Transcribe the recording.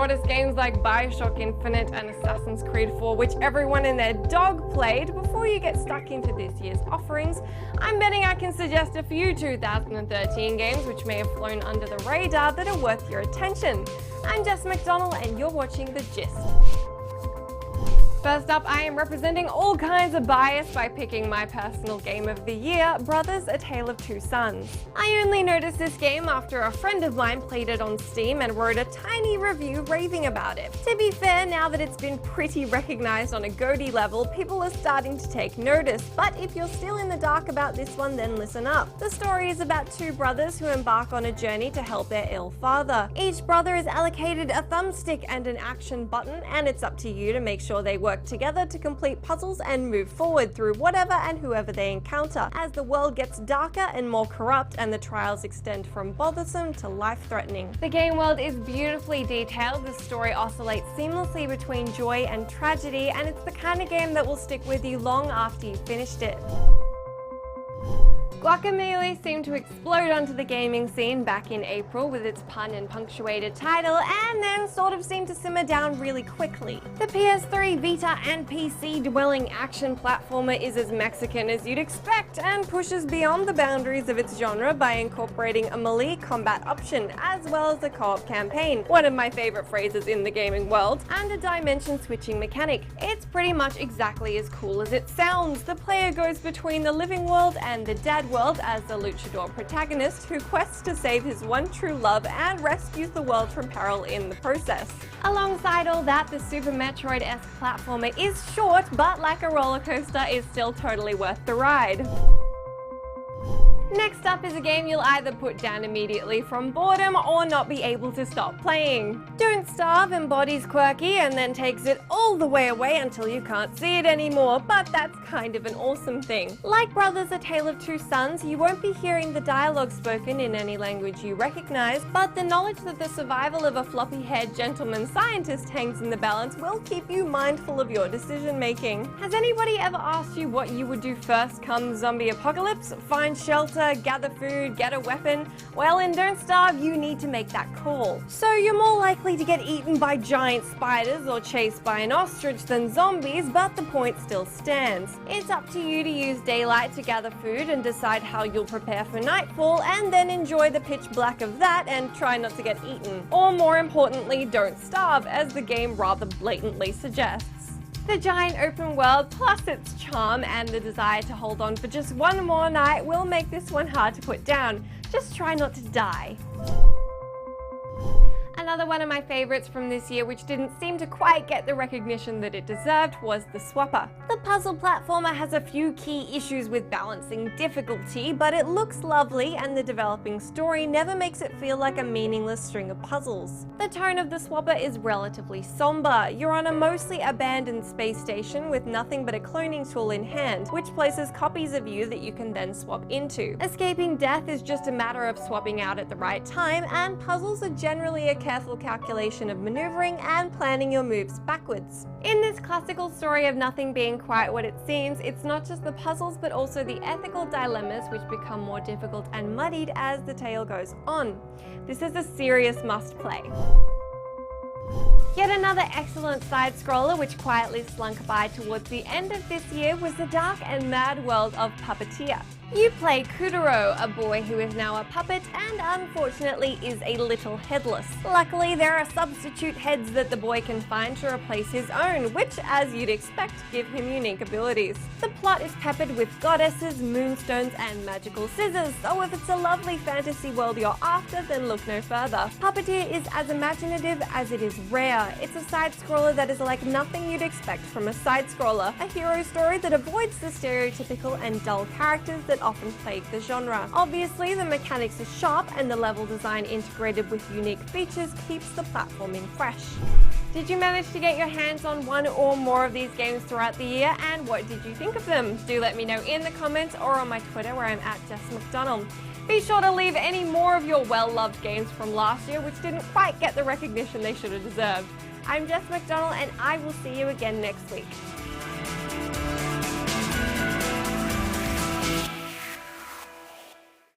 brought us games like Bioshock Infinite and Assassin's Creed 4, which everyone and their dog played. Before you get stuck into this year's offerings, I'm betting I can suggest a few 2013 games which may have flown under the radar that are worth your attention. I'm Jess McDonald and you're watching The Gist. First up, I am representing all kinds of bias by picking my personal game of the year, Brothers: A Tale of Two Sons. I only noticed this game after a friend of mine played it on Steam and wrote a tiny review raving about it. To be fair, now that it's been pretty recognized on a GOTY level, people are starting to take notice, but if you're still in the dark about this one, then listen up. The story is about two brothers who embark on a journey to help their ill father. Each brother is allocated a thumbstick and an action button, and it's up to you to make sure they work together to complete puzzles and move forward through whatever and whoever they encounter, as the world gets darker and more corrupt and the trials extend from bothersome to life-threatening. The game world is beautifully detailed, the story oscillates seamlessly between joy and tragedy, and it's the kind of game that will stick with you long after you've finished it. Guacamelee seemed to explode onto the gaming scene back in April with its pun and punctuated title, and then sort of seemed to simmer down really quickly. The PS3, Vita, and PC dwelling action platformer is as Mexican as you'd expect and pushes beyond the boundaries of its genre by incorporating a melee combat option as well as a co-op campaign, one of my favorite phrases in the gaming world, and a dimension switching mechanic. It's pretty much exactly as cool as it sounds. The player goes between the living world and the dead world as the luchador protagonist who quests to save his one true love and rescues the world from peril in the process. Alongside all that, the Super Metroid-esque platformer is short, but like a roller coaster, is still totally worth the ride. Next up is a game you'll either put down immediately from boredom or not be able to stop playing. Don't Starve embodies quirky and then takes it all the way away until you can't see it anymore, but that's kind of an awesome thing. Like Brothers: A Tale of Two Sons, you won't be hearing the dialogue spoken in any language you recognize, but the knowledge that the survival of a floppy-haired gentleman scientist hangs in the balance will keep you mindful of your decision making. Has anybody ever asked you what you would do first come zombie apocalypse? Find shelter, gather food, get a weapon? Well, in Don't Starve, you need to make that call. So you're more likely to get eaten by giant spiders or chased by an ostrich than zombies, but the point still stands. It's up to you to use daylight to gather food and decide how you'll prepare for nightfall, and then enjoy the pitch black of that and try not to get eaten. Or more importantly, don't starve, as the game rather blatantly suggests. The giant open world, plus its charm and the desire to hold on for just one more night, will make this one hard to put down. Just try not to die. Another one of my favorites from this year, which didn't seem to quite get the recognition that it deserved, was The Swapper. The puzzle platformer has a few key issues with balancing difficulty, but it looks lovely and the developing story never makes it feel like a meaningless string of puzzles. The tone of The Swapper is relatively somber. You're on a mostly abandoned space station with nothing but a cloning tool in hand, which places copies of you that you can then swap into. Escaping death is just a matter of swapping out at the right time, and puzzles are generally a careful calculation of maneuvering and planning your moves backwards. In this classical story of nothing being quite what it seems, it's not just the puzzles but also the ethical dilemmas which become more difficult and muddied as the tale goes on. This is a serious must-play. Yet another excellent side-scroller which quietly slunk by towards the end of this year was the dark and mad world of Puppeteer. You play Kuduro, a boy who is now a puppet and unfortunately is a little headless. Luckily, there are substitute heads that the boy can find to replace his own, which, as you'd expect, give him unique abilities. The plot is peppered with goddesses, moonstones, and magical scissors, so if it's a lovely fantasy world you're after, then look no further. Puppeteer is as imaginative as it is rare. It's a side-scroller that is like nothing you'd expect from a side-scroller, a hero story that avoids the stereotypical and dull characters that often plague the genre. Obviously, the mechanics are sharp and the level design integrated with unique features keeps the platforming fresh. Did you manage to get your hands on one or more of these games throughout the year, and what did you think of them? Do let me know in the comments or on my Twitter where I'm at Jess McDonald. Be sure to leave any more of your well-loved games from last year which didn't quite get the recognition they should have deserved. I'm Jess McDonald and I will see you again next week.